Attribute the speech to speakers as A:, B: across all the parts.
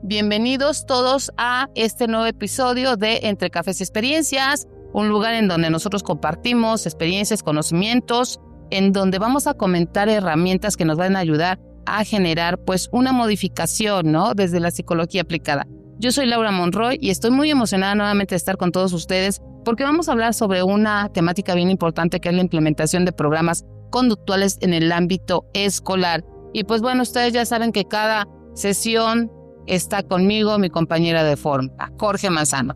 A: Bienvenidos todos a este nuevo episodio de Entre Cafés y Experiencias, un lugar en donde nosotros compartimos experiencias, conocimientos, en donde vamos a comentar herramientas que nos van a ayudar a generar pues una modificación, ¿no? Desde la psicología aplicada. Yo soy Laura Monroy y estoy muy emocionada nuevamente de estar con todos ustedes porque vamos a hablar sobre una temática bien importante que es la implementación de programas conductuales en el ámbito escolar. Y pues bueno, ustedes ya saben que cada sesión está conmigo mi compañera de fórmula, Jorge Manzano.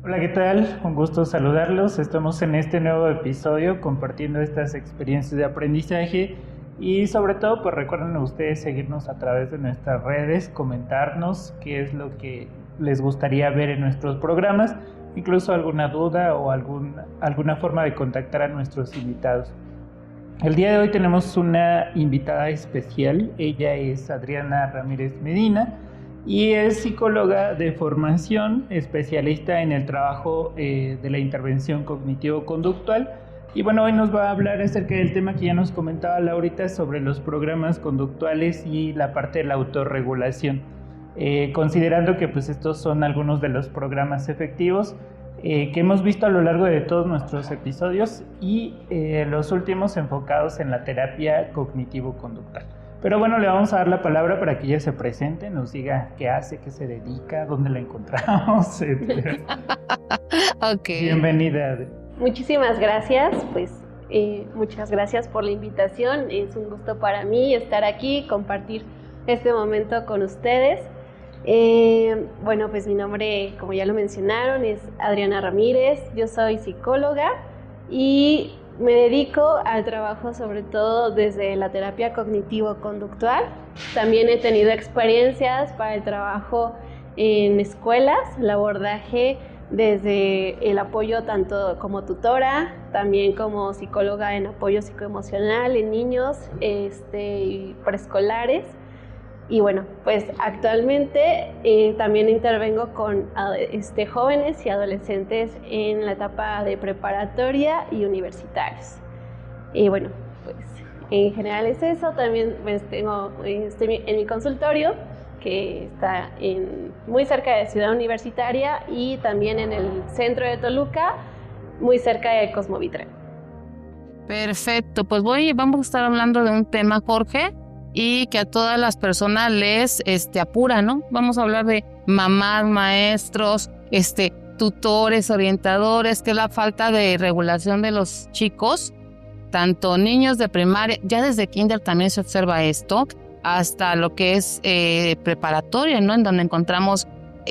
B: Hola, ¿qué tal? Un gusto saludarlos. Estamos en este nuevo episodio compartiendo estas experiencias de aprendizaje y sobre todo, pues recuerden ustedes seguirnos a través de nuestras redes, comentarnos qué es lo que les gustaría ver en nuestros programas, incluso alguna duda o alguna forma de contactar a nuestros invitados. El día de hoy tenemos una invitada especial. Ella es Adriana Ramírez Medina y es psicóloga de formación, especialista en el trabajo de la intervención cognitivo-conductual. Y bueno, hoy nos va a hablar acerca del tema que ya nos comentaba Laurita sobre los programas conductuales y la parte de la autorregulación. Considerando que pues estos son algunos de los programas efectivos que hemos visto a lo largo de todos nuestros episodios y los últimos enfocados en la terapia cognitivo-conductual. Pero bueno, le vamos a dar la palabra para que ella se presente, nos diga qué hace, qué se dedica, dónde la encontramos, etc.
A: Okay.
B: Bienvenida.
C: Muchísimas gracias, muchas gracias por la invitación. Es un gusto para mí estar aquí, compartir este momento con ustedes. Bueno, pues mi nombre, como ya lo mencionaron, es Adriana Ramírez. Yo soy psicóloga y me dedico al trabajo sobre todo desde la terapia cognitivo-conductual. También he tenido experiencias para el trabajo en escuelas, el abordaje desde el apoyo tanto como tutora, también como psicóloga en apoyo psicoemocional en niños y preescolares. Y bueno, pues actualmente también intervengo con jóvenes y adolescentes en la etapa de preparatoria y universitarios. Y bueno, pues en general es eso. También pues, estoy en mi consultorio, que está muy cerca de Ciudad Universitaria y también en el centro de Toluca, muy cerca de Cosmovitral.
A: Perfecto, pues vamos a estar hablando de un tema, Jorge, y que a todas las personas les apura, ¿no? Vamos a hablar de mamás, maestros, tutores, orientadores, que es la falta de regulación de los chicos, tanto niños de primaria, ya desde kinder también se observa esto, hasta lo que es preparatoria, ¿no? En donde encontramos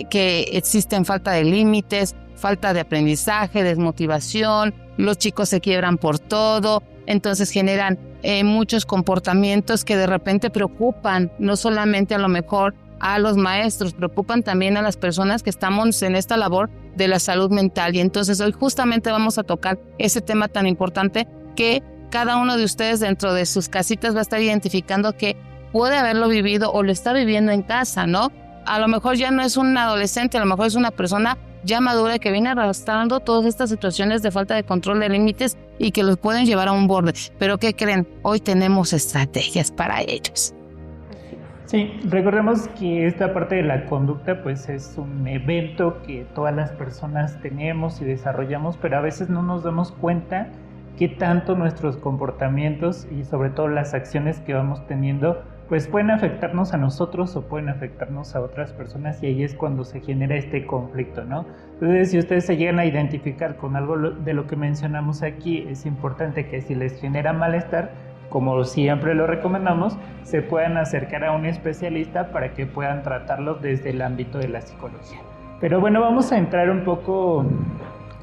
A: que existen falta de límites, falta de aprendizaje, desmotivación, los chicos se quiebran por todo, entonces generan muchos comportamientos que de repente preocupan, no solamente a lo mejor a los maestros, preocupan también a las personas que estamos en esta labor de la salud mental. Y entonces hoy justamente vamos a tocar ese tema tan importante que cada uno de ustedes dentro de sus casitas va a estar identificando que puede haberlo vivido o lo está viviendo en casa, ¿no? A lo mejor ya no es un adolescente, a lo mejor es una persona ya madura que viene arrastrando todas estas situaciones de falta de control de límites y que los pueden llevar a un borde. Pero ¿qué creen? Hoy tenemos estrategias para ellos.
B: Sí, recordemos que esta parte de la conducta pues es un evento que todas las personas tenemos y desarrollamos, pero a veces no nos damos cuenta qué tanto nuestros comportamientos y sobre todo las acciones que vamos teniendo pues pueden afectarnos a nosotros o pueden afectarnos a otras personas, y ahí es cuando se genera este conflicto, ¿no? Entonces, si ustedes se llegan a identificar con algo de lo que mencionamos aquí, es importante que si les genera malestar, como siempre lo recomendamos, se puedan acercar a un especialista para que puedan tratarlo desde el ámbito de la psicología. Pero bueno, vamos a entrar un poco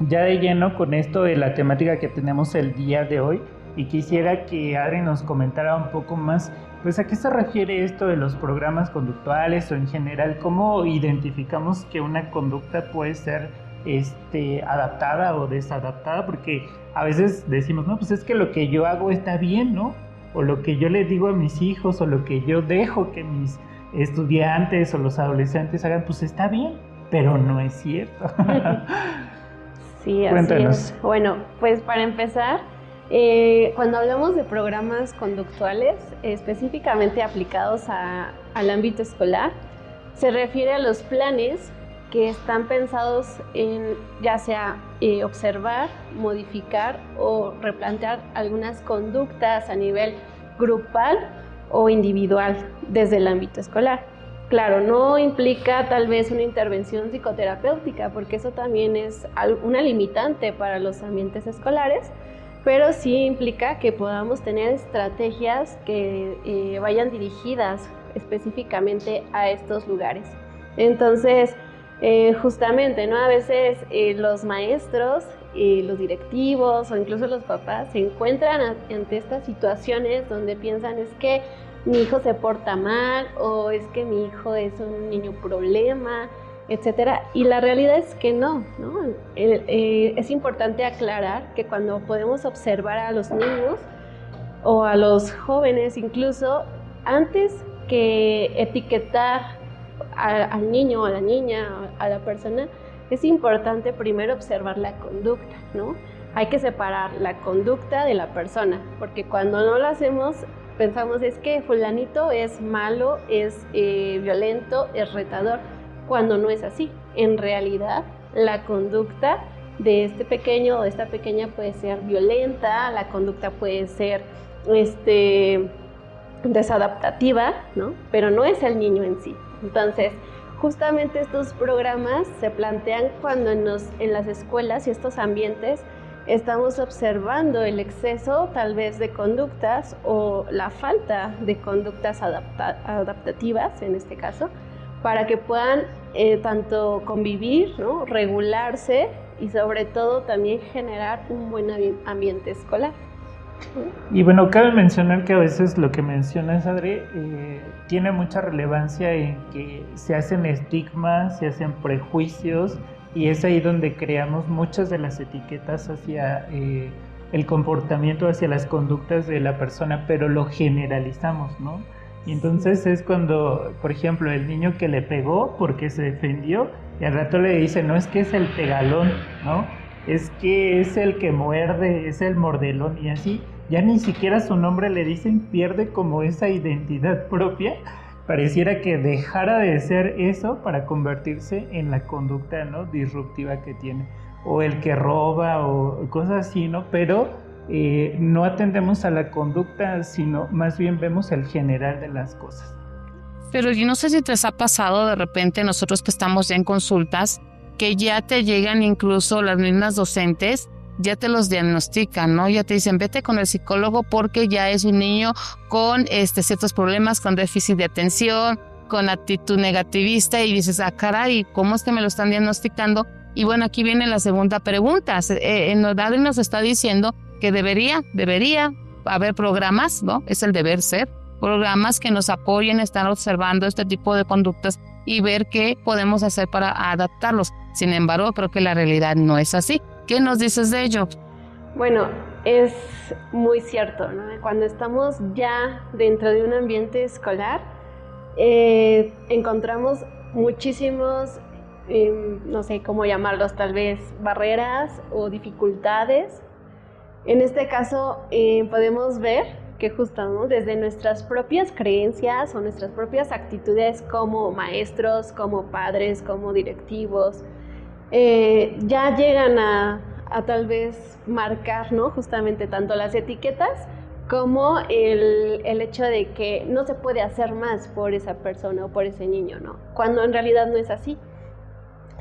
B: ya de lleno con esto de la temática que tenemos el día de hoy, y quisiera que Adri nos comentara un poco más, pues, ¿a qué se refiere esto de los programas conductuales o en general cómo identificamos que una conducta puede ser adaptada o desadaptada? Porque a veces decimos, no, pues es que lo que yo hago está bien, ¿no? O lo que yo les digo a mis hijos o lo que yo dejo que mis estudiantes o los adolescentes hagan, pues está bien, pero no es cierto.
C: Sí,
B: Cuéntanos.
C: Así es. Bueno, pues para empezar, cuando hablamos de programas conductuales específicamente aplicados al ámbito escolar, se refiere a los planes que están pensados en ya sea observar, modificar o replantear algunas conductas a nivel grupal o individual desde el ámbito escolar. Claro, no implica tal vez una intervención psicoterapéutica, porque eso también es una limitante para los ambientes escolares, pero sí implica que podamos tener estrategias que vayan dirigidas específicamente a estos lugares. Entonces, justamente, ¿no? A veces los maestros, los directivos o incluso los papás se encuentran ante estas situaciones donde piensan es que mi hijo se porta mal o es que mi hijo es un niño problema, etcétera. Y la realidad es que no. Es importante aclarar que cuando podemos observar a los niños o a los jóvenes incluso, antes que etiquetar al niño o a la niña, a la persona, es importante primero observar la conducta, ¿no? Hay que separar la conducta de la persona, porque cuando no lo hacemos, pensamos es que fulanito es malo, es violento, es retador, cuando no es así. En realidad, la conducta de este pequeño o de esta pequeña puede ser violenta, la conducta puede ser desadaptativa, ¿no? Pero no es el niño en sí. Entonces, justamente estos programas se plantean cuando en las escuelas y estos ambientes estamos observando el exceso tal vez de conductas o la falta de conductas adaptativas en este caso, para que puedan tanto convivir, ¿no? Regularse y sobre todo también generar un buen ambiente escolar.
B: Y bueno, cabe mencionar que a veces lo que mencionas, Adri, tiene mucha relevancia en que se hacen estigmas, se hacen prejuicios, y es ahí donde creamos muchas de las etiquetas hacia el comportamiento, hacia las conductas de la persona, pero lo generalizamos, ¿no? Y entonces es cuando, por ejemplo, el niño que le pegó porque se defendió, y al rato le dice, no, es que es el pegalón, ¿no? Es que es el que muerde, es el mordelón, y así, ya ni siquiera su nombre le dicen, pierde como esa identidad propia. Pareciera que dejara de ser eso para convertirse en la conducta, ¿no?, disruptiva que tiene, o el que roba o cosas así, ¿no? Pero no atendemos a la conducta, sino más bien vemos el general de las cosas.
A: Pero yo no sé si te ha pasado de repente, nosotros que estamos ya en consultas, que ya te llegan incluso las mismas docentes, ya te los diagnostican, ¿no? Ya te dicen, vete con el psicólogo porque ya es un niño con ciertos problemas, con déficit de atención, con actitud negativista, y dices, ah, caray, ¿cómo es que me lo están diagnosticando? Y bueno, aquí viene la segunda pregunta. Adri nos está diciendo que debería haber programas, ¿no? Es el deber ser, programas que nos apoyen a estar observando este tipo de conductas y ver qué podemos hacer para adaptarlos. Sin embargo, creo que la realidad no es así. ¿Qué nos dices de ello?
C: Bueno, es muy cierto, ¿no? Cuando estamos ya dentro de un ambiente escolar, encontramos muchísimos, no sé cómo llamarlos, tal vez barreras o dificultades. En este caso, podemos ver que justo, ¿no?, desde nuestras propias creencias o nuestras propias actitudes como maestros, como padres, como directivos, ya llegan a tal vez marcar, ¿no?, justamente tanto las etiquetas como el hecho de que no se puede hacer más por esa persona o por ese niño, ¿no?, cuando en realidad no es así.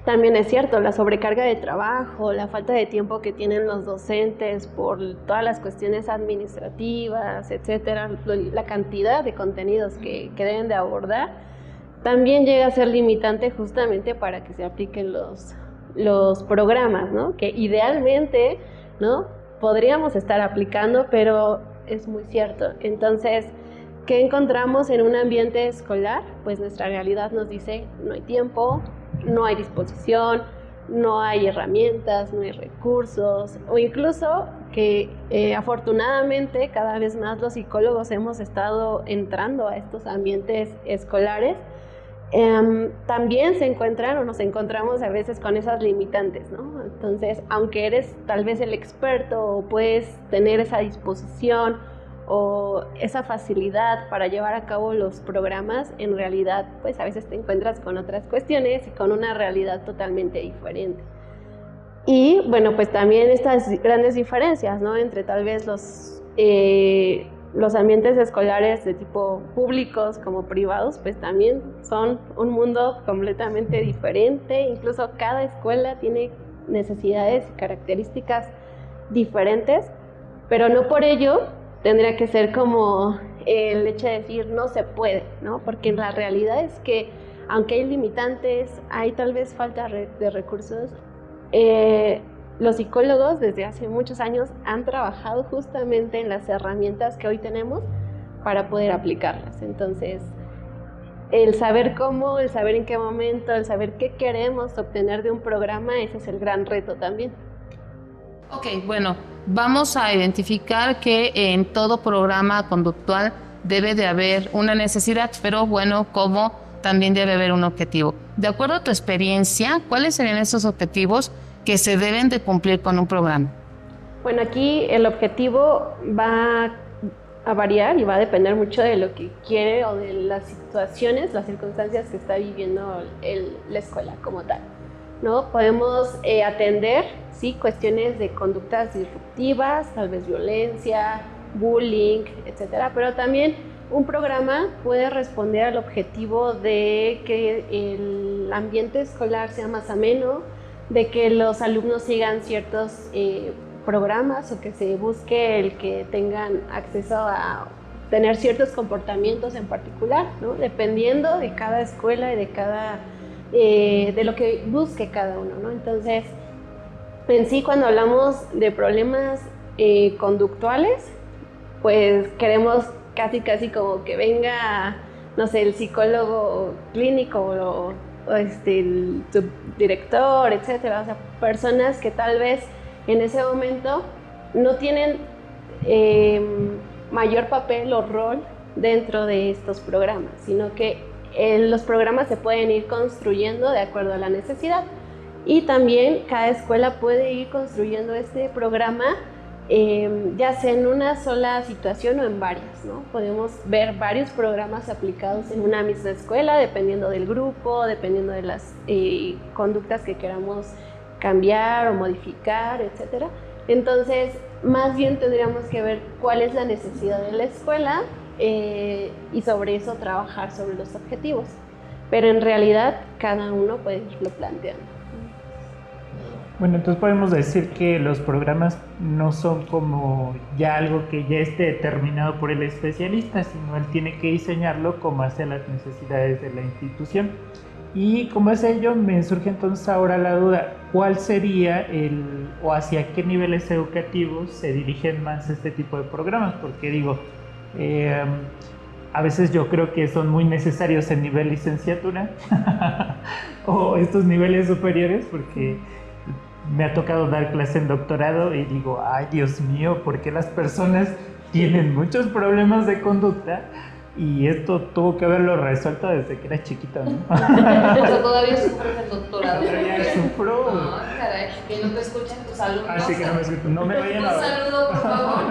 C: También es cierto, la sobrecarga de trabajo, la falta de tiempo que tienen los docentes por todas las cuestiones administrativas, etcétera, la cantidad de contenidos que deben de abordar, también llega a ser limitante justamente para que se apliquen los programas, ¿no?, que idealmente, ¿no?, podríamos estar aplicando, pero es muy cierto. Entonces, ¿qué encontramos en un ambiente escolar? Pues nuestra realidad nos dice, no hay tiempo, no hay disposición, no hay herramientas, no hay recursos, o incluso que afortunadamente cada vez más los psicólogos hemos estado entrando a estos ambientes escolares. También se encuentran o nos encontramos a veces con esas limitantes, ¿no? Entonces, aunque eres tal vez el experto o puedes tener esa disposición o esa facilidad para llevar a cabo los programas, en realidad pues a veces te encuentras con otras cuestiones y con una realidad totalmente diferente. Y bueno, pues también estas grandes diferencias, ¿no? Entre tal vez los ambientes escolares de tipo públicos como privados, pues también son un mundo completamente diferente. Incluso cada escuela tiene necesidades y características diferentes, pero no por ello tendría que ser como el hecho de decir no se puede, ¿no? Porque la realidad es que aunque hay limitantes, hay tal vez falta de recursos, los psicólogos desde hace muchos años han trabajado justamente en las herramientas que hoy tenemos para poder aplicarlas. Entonces, el saber cómo, el saber en qué momento, el saber qué queremos obtener de un programa, ese es el gran reto también.
A: Ok, bueno, vamos a identificar que en todo programa conductual debe de haber una necesidad, pero bueno, como también debe haber un objetivo. De acuerdo a tu experiencia, ¿cuáles serían esos objetivos que se deben de cumplir con un programa?
C: Bueno, aquí el objetivo va a variar y va a depender mucho de lo que quiere o de las situaciones, las circunstancias que está viviendo la escuela como tal, ¿no? Podemos atender, sí, cuestiones de conductas disruptivas, tal vez violencia, bullying, etcétera, pero también un programa puede responder al objetivo de que el ambiente escolar sea más ameno, de que los alumnos sigan ciertos programas o que se busque el que tengan acceso a tener ciertos comportamientos en particular, ¿no? Dependiendo de cada escuela y de lo que busque cada uno, ¿no? Entonces, en sí, cuando hablamos de problemas conductuales, pues queremos casi como que venga, no sé, el psicólogo clínico o el subdirector, etcétera, o sea, personas que tal vez en ese momento no tienen mayor papel o rol dentro de estos programas, sino que los programas se pueden ir construyendo de acuerdo a la necesidad, y también cada escuela puede ir construyendo este programa ya sea en una sola situación o en varias, ¿no? Podemos ver varios programas aplicados en una misma escuela, dependiendo del grupo, dependiendo de las conductas que queramos cambiar o modificar, etcétera. Entonces, más bien tendríamos que ver cuál es la necesidad de la escuela y sobre eso trabajar sobre los objetivos. Pero en realidad, cada uno puede irlo planteando.
B: Bueno, entonces podemos decir que los programas no son como ya algo que ya esté determinado por el especialista, sino él tiene que diseñarlo como hacia las necesidades de la institución. Y como es ello, me surge entonces ahora la duda, ¿cuál sería o hacia qué niveles educativos se dirigen más este tipo de programas? Porque digo, a veces yo creo que son muy necesarios en nivel licenciatura o estos niveles superiores, porque me ha tocado dar clase en doctorado y digo, ay Dios mío, ¿por qué las personas tienen muchos problemas de conducta? Y esto tuvo que haberlo resuelto desde que era chiquita, ¿no?
A: O sea, todavía sufres el doctorado.
B: Todavía sufro.
A: No, caray, que no te escuchen tus alumnos.
B: Así que no me escuchen, no me vayan a ver.
A: Un saludo, por favor.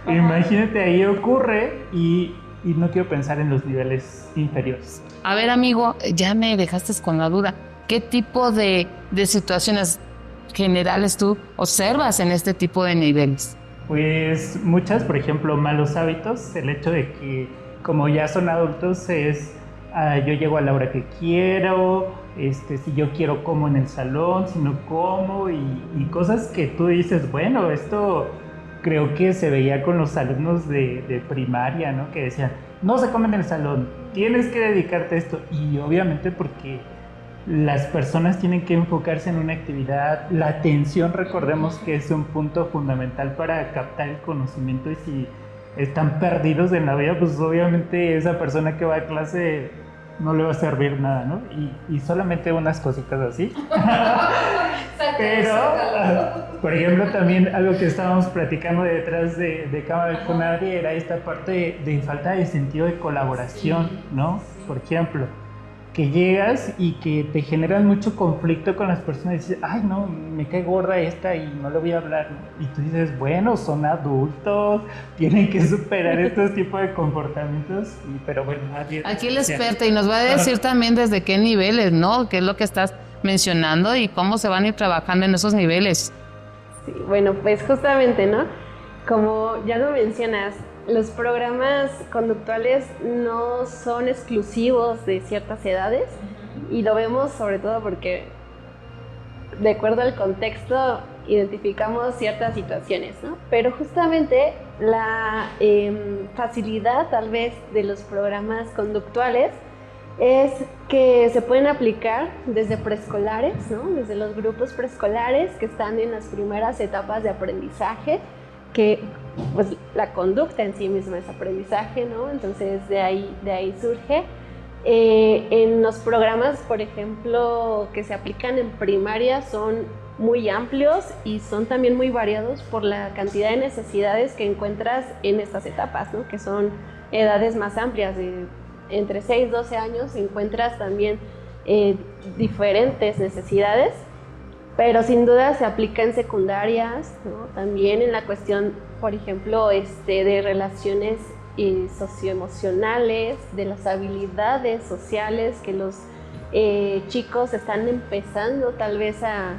B: Imagínate, ahí ocurre y no quiero pensar en los niveles inferiores.
A: A ver, amigo, ya me dejaste con la duda. ¿Qué tipo de situaciones generales tú observas en este tipo de niveles?
B: Pues muchas, por ejemplo, malos hábitos, el hecho de que como ya son adultos es yo llego a la hora que quiero, si yo quiero como en el salón, si no como, y cosas que tú dices, bueno, esto creo que se veía con los alumnos de primaria, ¿no? Que decían, no se come en el salón, tienes que dedicarte a esto, y obviamente porque las personas tienen que enfocarse en una actividad, la atención, recordemos que es un punto fundamental para captar el conocimiento, y si están perdidos en la vida, pues obviamente esa persona que va a clase no le va a servir nada, ¿no? Y solamente unas cositas así. Pero, por ejemplo, también algo que estábamos platicando detrás de cámara de Conadri era esta parte de falta de sentido de colaboración, ¿no? Por ejemplo, que llegas y que te generan mucho conflicto con las personas y dices, ay no, me cae gorda esta y no le voy a hablar, ¿no? Y tú dices, bueno, son adultos, tienen que superar estos tipos de comportamientos, pero bueno,
A: aquí el experto y nos va a decir también desde qué niveles, ¿no? Qué es lo que estás mencionando y cómo se van a ir trabajando en esos niveles.
C: Sí, bueno, pues justamente, ¿no? Como ya lo mencionas, los programas conductuales no son exclusivos de ciertas edades y lo vemos sobre todo porque de acuerdo al contexto identificamos ciertas situaciones, ¿no? Pero justamente la facilidad tal vez de los programas conductuales es que se pueden aplicar desde preescolares, ¿no? Desde los grupos preescolares que están en las primeras etapas de aprendizaje, que pues la conducta en sí misma es aprendizaje, ¿no? Entonces de ahí surge. En los programas, por ejemplo, que se aplican en primaria son muy amplios y son también muy variados por la cantidad de necesidades que encuentras en estas etapas, ¿no? Que son edades más amplias, de entre 6 y 12 años encuentras también diferentes necesidades, pero sin duda se aplica en secundarias, ¿no? También en la cuestión, por ejemplo, de relaciones socioemocionales, de las habilidades sociales que los chicos están empezando tal vez a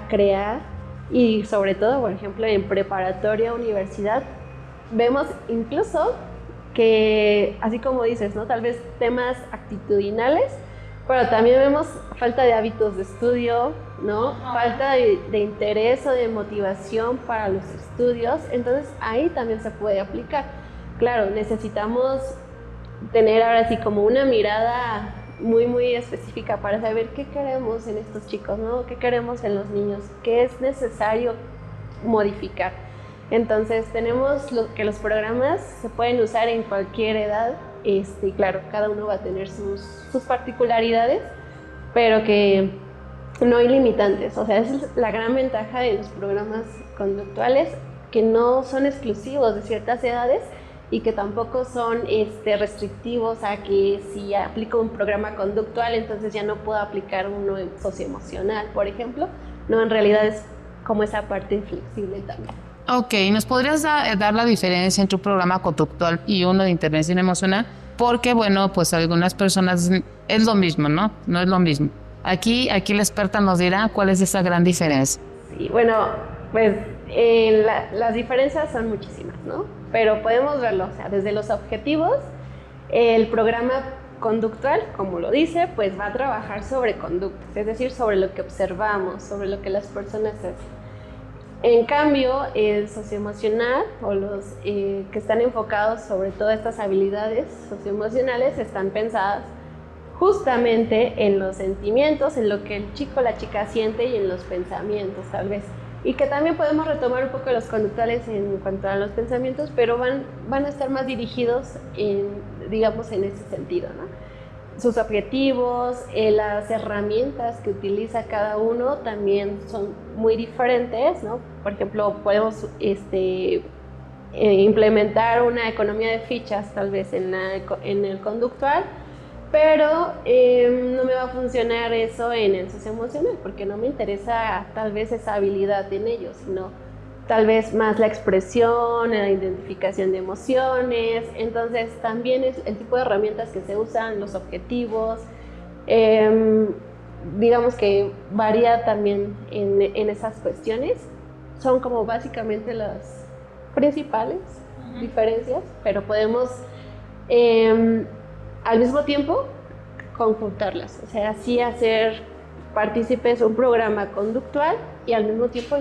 C: crear, y sobre todo, por ejemplo, en preparatoria, universidad, vemos incluso que, así como dices, ¿no? Tal vez temas actitudinales, pero también vemos falta de hábitos de estudio, ¿no? Falta de interés o de motivación para los estudios, entonces ahí también se puede aplicar. Claro, necesitamos tener ahora sí como una mirada muy, muy específica para saber qué queremos en estos chicos, ¿no? ¿Qué queremos en los niños? ¿Qué es necesario modificar? Entonces tenemos que los programas se pueden usar en cualquier edad, y claro, cada uno va a tener sus particularidades, pero que no hay limitantes. O sea, esa es la gran ventaja de los programas conductuales, que no son exclusivos de ciertas edades y que tampoco son restrictivos a que si aplico un programa conductual, entonces ya no puedo aplicar uno socioemocional, por ejemplo. No, en realidad es como esa parte flexible también.
A: Ok, ¿nos podrías dar la diferencia entre un programa conductual y uno de intervención emocional? Porque, bueno, pues algunas personas es lo mismo, ¿no? No es lo mismo. Aquí la experta nos dirá cuál es esa gran diferencia.
C: Sí, bueno, pues las diferencias son muchísimas, ¿no? Pero podemos verlo, o sea, desde los objetivos, el programa conductual, como lo dice, pues va a trabajar sobre conductas, es decir, sobre lo que observamos, sobre lo que las personas hacen. En cambio, el socioemocional, o los que están enfocados sobre todas estas habilidades socioemocionales, están pensadas justamente en los sentimientos, en lo que el chico o la chica siente y en los pensamientos, tal vez. Y que también podemos retomar un poco de los conductuales en cuanto a los pensamientos, pero van a estar más dirigidos digamos, en ese sentido, ¿no? Sus objetivos, las herramientas que utiliza cada uno también son muy diferentes, ¿no? Por ejemplo, podemos implementar una economía de fichas tal vez en el conductual, pero no me va a funcionar eso en el socioemocional, porque no me interesa tal vez esa habilidad en ellos, sino tal vez más la expresión, la identificación de emociones. Entonces también es el tipo de herramientas que se usan, los objetivos, digamos que varía también en esas cuestiones. Son como básicamente las principales diferencias, pero podemos al mismo tiempo conjuntarlas, o sea, así hacer partícipes un programa conductual y al mismo tiempo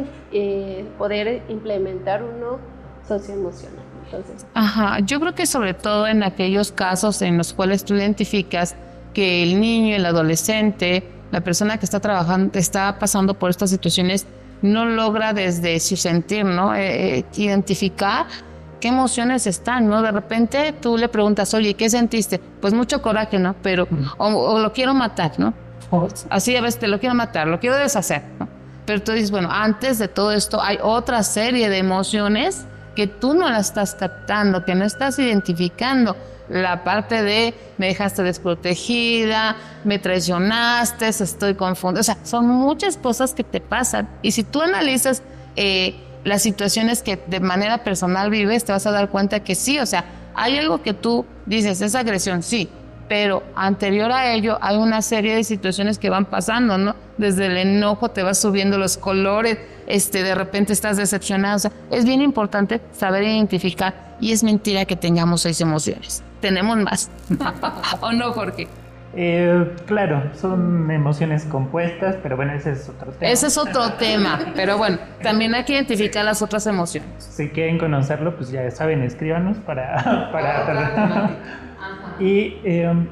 C: poder implementar uno socioemocional. Entonces,
A: yo creo que sobre todo en aquellos casos en los cuales tú identificas que el niño, el adolescente, la persona que está trabajando, está pasando por estas situaciones, no logra desde su sentir, ¿no? Identificar qué emociones están, ¿no? De repente tú le preguntas, oye, ¿qué sentiste? Pues mucho coraje, ¿no? Pero, o lo quiero matar, ¿no? Así a veces te lo quiero matar, lo quiero deshacer, ¿no? Pero tú dices, bueno, antes de todo esto hay otra serie de emociones que tú no la estás captando, que no estás identificando la parte de me dejaste desprotegida, me traicionaste, estoy confundida. O sea, son muchas cosas que te pasan. Y si tú analizas las situaciones que de manera personal vives, te vas a dar cuenta que sí, o sea, hay algo que tú dices, es agresión, sí, pero anterior a ello hay una serie de situaciones que van pasando, ¿no? Desde el enojo te vas subiendo los colores, de repente estás decepcionado. O sea, es bien importante saber identificar, y es mentira que tengamos 6 emociones. Tenemos más. ¿O no, Jorge?
B: Claro, son emociones compuestas, pero bueno, ese es otro tema.
A: Ese es otro tema, pero bueno, también hay que identificar las otras emociones.
B: Si quieren conocerlo, pues ya saben, escríbanos para... Y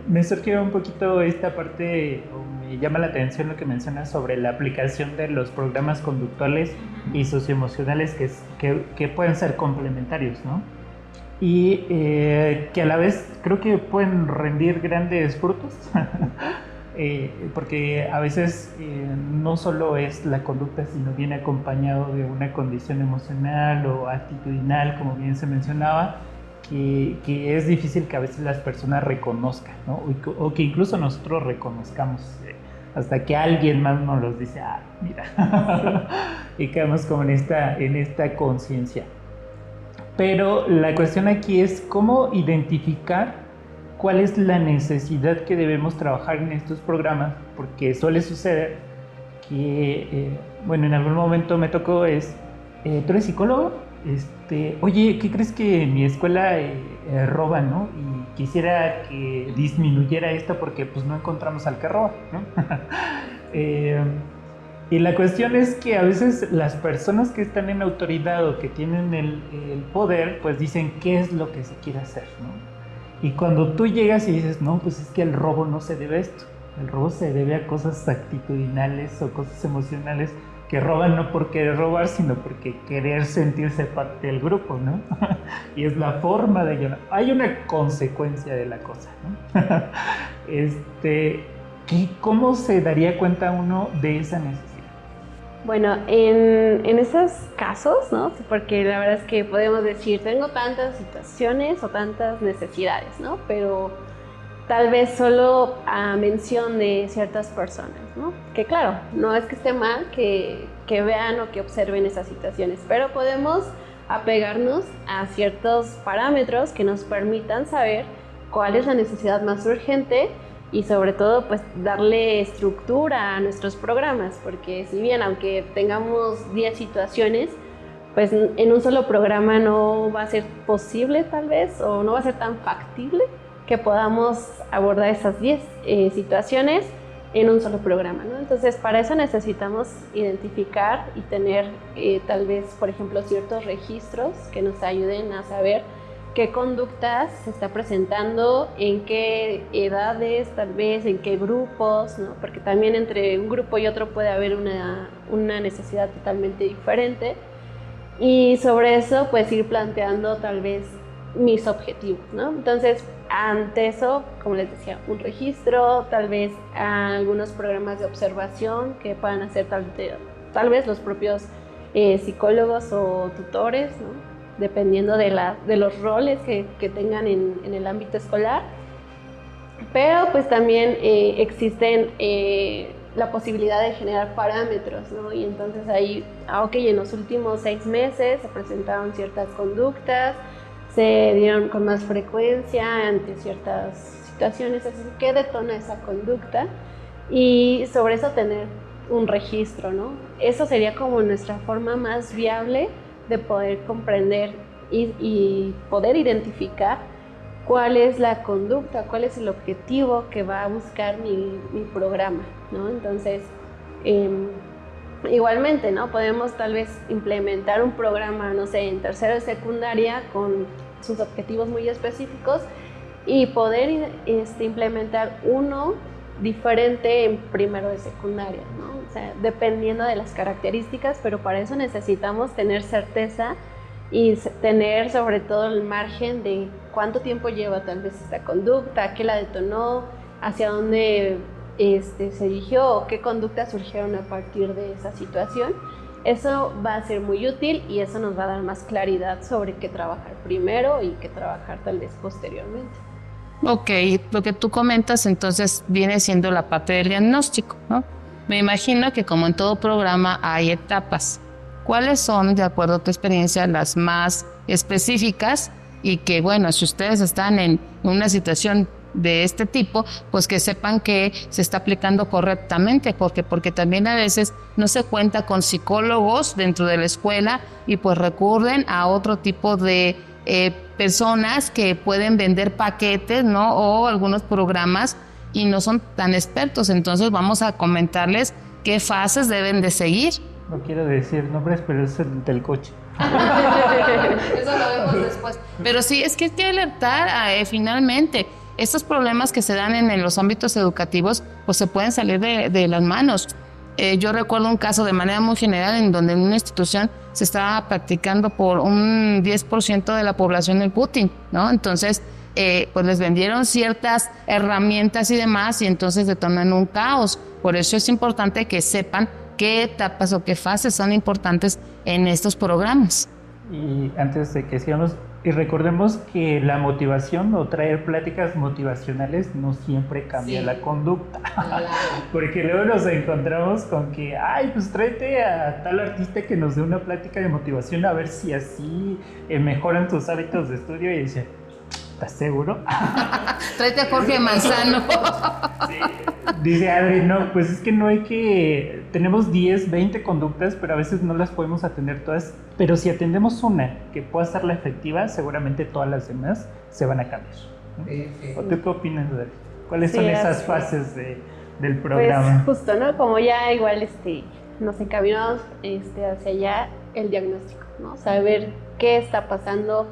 B: me surgió un poquito esta parte, o me llama la atención lo que mencionas sobre la aplicación de los programas conductuales y socioemocionales que pueden ser complementarios, ¿no? Y que a la vez creo que pueden rendir grandes frutos, porque a veces no solo es la conducta, sino viene acompañado de una condición emocional o actitudinal, como bien se mencionaba, que es difícil que a veces las personas reconozcan, ¿no? O que incluso nosotros reconozcamos, hasta que alguien más nos los dice, mira, y quedamos como en esta conciencia. Pero la cuestión aquí es cómo identificar cuál es la necesidad que debemos trabajar en estos programas, porque suele suceder que, bueno, en algún momento me tocó ¿tú eres psicólogo? Oye, ¿qué crees que en mi escuela roban, ¿no? Y quisiera que disminuyera esto porque pues no encontramos al que roba, ¿no? Y la cuestión es que a veces las personas que están en autoridad o que tienen el poder, pues dicen qué es lo que se quiere hacer, ¿no? Y cuando tú llegas y dices, no, pues es que el robo no se debe a esto, el robo se debe a cosas actitudinales o cosas emocionales que roban no por querer robar, sino porque querer sentirse parte del grupo, ¿no? Y es la forma de llevar. Hay una consecuencia de la cosa, ¿no? ¿Cómo se daría cuenta uno de esa necesidad?
C: Bueno, en esos casos, ¿no? Porque la verdad es que podemos decir, tengo tantas situaciones o tantas necesidades, ¿no? Pero tal vez solo a mención de ciertas personas, ¿no? Que claro, no es que esté mal que vean o que observen esas situaciones, pero podemos apegarnos a ciertos parámetros que nos permitan saber cuál es la necesidad más urgente y sobre todo pues darle estructura a nuestros programas, porque si bien aunque tengamos 10 situaciones, pues en un solo programa no va a ser posible tal vez, o no va a ser tan factible que podamos abordar esas 10 situaciones en un solo programa, ¿no? Entonces, para eso necesitamos identificar y tener tal vez, por ejemplo, ciertos registros que nos ayuden a saber qué conductas se está presentando, en qué edades, tal vez, en qué grupos, ¿no? Porque también entre un grupo y otro puede haber una necesidad totalmente diferente. Y sobre eso, pues ir planteando tal vez mis objetivos, ¿no? Entonces, ante eso, como les decía, un registro, tal vez algunos programas de observación que puedan hacer tal vez los propios psicólogos o tutores, ¿no? Dependiendo de los roles que tengan en el ámbito escolar. Pero pues también existen la posibilidad de generar parámetros, ¿no? Y entonces ahí, en los últimos 6 meses se presentaron ciertas conductas, se dieron con más frecuencia ante ciertas situaciones, así que detona esa conducta, y sobre eso tener un registro, ¿no? Eso sería como nuestra forma más viable de poder comprender y poder identificar cuál es la conducta, cuál es el objetivo que va a buscar mi programa, ¿no? Entonces, igualmente, ¿no? Podemos tal vez implementar un programa, no sé, en tercero de secundaria con sus objetivos muy específicos y poder implementar uno diferente en primero de secundaria, ¿no? O sea, dependiendo de las características, pero para eso necesitamos tener certeza y tener sobre todo el margen de cuánto tiempo lleva tal vez esta conducta, qué la detonó, hacia dónde se dirigió o qué conductas surgieron a partir de esa situación. Eso va a ser muy útil y eso nos va a dar más claridad sobre qué trabajar primero y qué trabajar tal vez posteriormente.
A: Ok, lo que tú comentas entonces viene siendo la parte del diagnóstico, ¿no? Me imagino que como en todo programa hay etapas. ¿Cuáles son, de acuerdo a tu experiencia, las más específicas? Y que, bueno, si ustedes están en una situación de este tipo, pues que sepan que se está aplicando correctamente, porque también a veces no se cuenta con psicólogos dentro de la escuela y pues recurren a otro tipo de personas que pueden vender paquetes, ¿no? O algunos programas y no son tan expertos. Entonces vamos a comentarles qué fases deben de seguir.
B: No quiero decir nombres, pero es el del coche.
A: Eso lo vemos después. Pero sí, es que hay que alertar finalmente. Estos problemas que se dan en los ámbitos educativos, pues se pueden salir de las manos. Yo recuerdo un caso de manera muy general en donde en una institución se estaba practicando por un 10% de la población el putting, ¿no? Entonces, pues les vendieron ciertas herramientas y demás y entonces detonan un caos. Por eso es importante que sepan qué etapas o qué fases son importantes en estos programas.
B: Y antes de que sigamos, y recordemos que la motivación o traer pláticas motivacionales no siempre cambia la conducta. Claro. Porque luego nos encontramos con que, ay, pues tráete a tal artista que nos dé una plática de motivación a ver si así mejoran tus hábitos de estudio y dice, ¿estás seguro?
A: Tráete a Jorge Manzano.
B: Sí. Dice Adri, no, pues es que no hay que... Tenemos 10, 20 conductas, pero a veces no las podemos atender todas. Pero si atendemos una que pueda ser la efectiva, seguramente todas las demás se van a cambiar, ¿no? Sí. ¿O tú qué opinas, Adri? ¿Cuáles son esas fases del programa?
C: Pues justo, ¿no? Como ya igual nos encaminamos hacia allá, el diagnóstico, ¿no? Saber qué está pasando,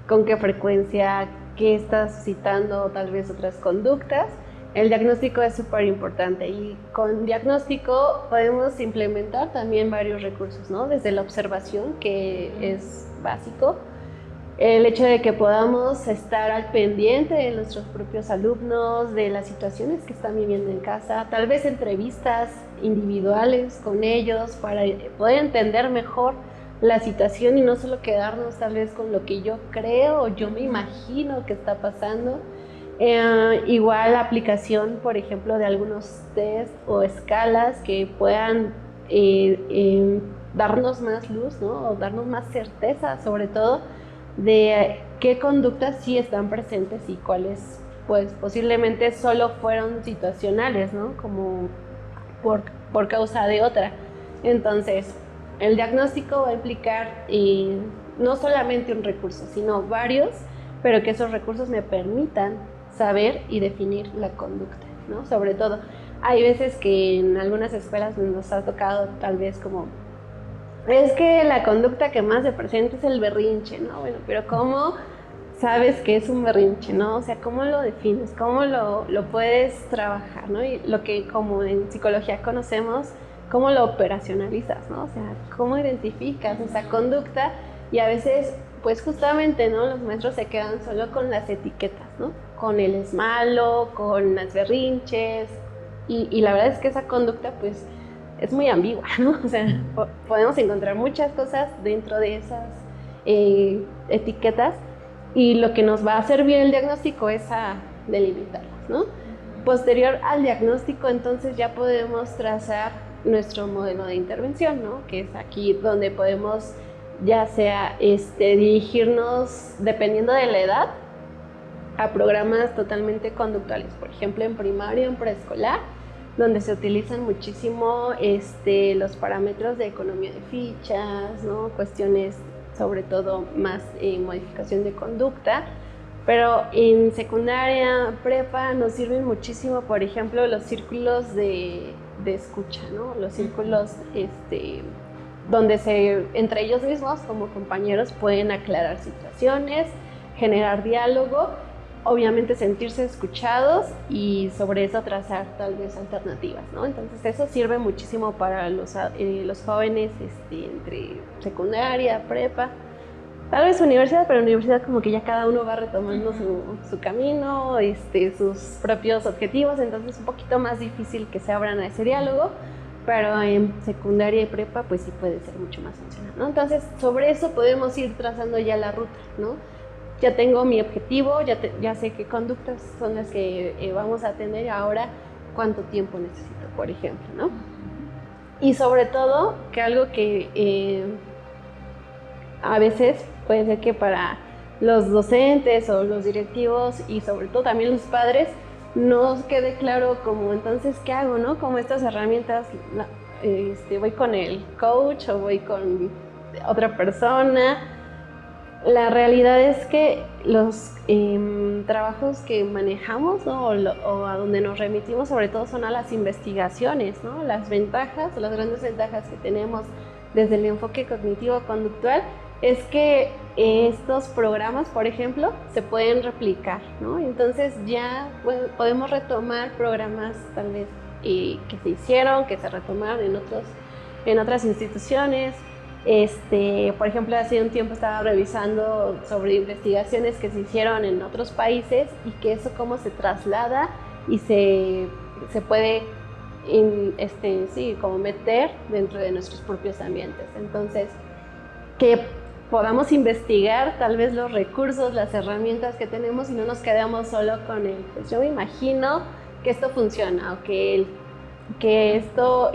C: con qué frecuencia, qué está suscitando tal vez otras conductas. El diagnóstico es súper importante y con diagnóstico podemos implementar también varios recursos, ¿no? Desde la observación, que es básico, el hecho de que podamos estar al pendiente de nuestros propios alumnos, de las situaciones que están viviendo en casa, tal vez entrevistas individuales con ellos para poder entender mejor la situación y no solo quedarnos tal vez con lo que yo creo o yo me imagino que está pasando. Igual la aplicación, por ejemplo, de algunos test o escalas que puedan darnos más luz, ¿no? O darnos más certeza, sobre todo, de qué conductas sí están presentes y cuáles, pues, posiblemente solo fueron situacionales, ¿no? Como por causa de otra. Entonces, el diagnóstico va a implicar no solamente un recurso, sino varios, pero que esos recursos me permitan saber y definir la conducta, ¿no? Sobre todo, hay veces que en algunas escuelas nos ha tocado tal vez como, es que la conducta que más se presenta es el berrinche, ¿no? Bueno, pero ¿cómo sabes que es un berrinche, no? O sea, ¿cómo lo defines? ¿Cómo lo puedes trabajar, no? Y lo que como en psicología conocemos, ¿cómo lo operacionalizas, no? O sea, ¿cómo identificas esa conducta? Y a veces, pues justamente, ¿no? Los maestros se quedan solo con las etiquetas, ¿no? Con el es malo, con las berrinches, y la verdad es que esa conducta, pues, es muy ambigua, ¿no? O sea, podemos encontrar muchas cosas dentro de esas etiquetas, y lo que nos va a servir el diagnóstico es a delimitarlas, ¿no? Posterior al diagnóstico, entonces ya podemos trazar nuestro modelo de intervención, ¿no? Que es aquí donde podemos ya sea dirigirnos, dependiendo de la edad, a programas totalmente conductuales, por ejemplo en primaria o en preescolar, donde se utilizan muchísimo los parámetros de economía de fichas, ¿no? Cuestiones sobre todo más modificación de conducta, pero en secundaria, prepa, nos sirven muchísimo, por ejemplo, los círculos de escucha, ¿no? Los círculos donde entre ellos mismos como compañeros pueden aclarar situaciones, generar diálogo, obviamente sentirse escuchados y sobre eso trazar tal vez alternativas, ¿no? Entonces eso sirve muchísimo para los jóvenes entre secundaria, prepa, tal vez universidad, pero universidad como que ya cada uno va retomando su camino, sus propios objetivos, entonces es un poquito más difícil que se abran a ese diálogo, pero en secundaria y prepa pues sí puede ser mucho más funcional, ¿no? Entonces sobre eso podemos ir trazando ya la ruta, ¿no? Ya tengo mi objetivo, ya sé qué conductas son las que vamos a tener ahora, cuánto tiempo necesito, por ejemplo, ¿no? Y sobre todo, que algo que a veces puede ser que para los docentes o los directivos y sobre todo también los padres no quede claro como entonces qué hago, ¿no? Como estas herramientas, voy con el coach o voy con otra persona. La realidad es que los trabajos que manejamos, ¿no? o a donde nos remitimos sobre todo son a las investigaciones, ¿no? Las grandes ventajas que tenemos desde el enfoque cognitivo-conductual es que estos programas, por ejemplo, se pueden replicar, ¿no? Entonces ya podemos retomar programas tal vez que se hicieron, que se retomaron en otras instituciones. Por ejemplo, hace un tiempo estaba revisando sobre investigaciones que se hicieron en otros países y que eso cómo se traslada y se puede como meter dentro de nuestros propios ambientes. Entonces, que podamos investigar tal vez los recursos, las herramientas que tenemos y no nos quedamos solo con pues yo me imagino que esto funciona o que esto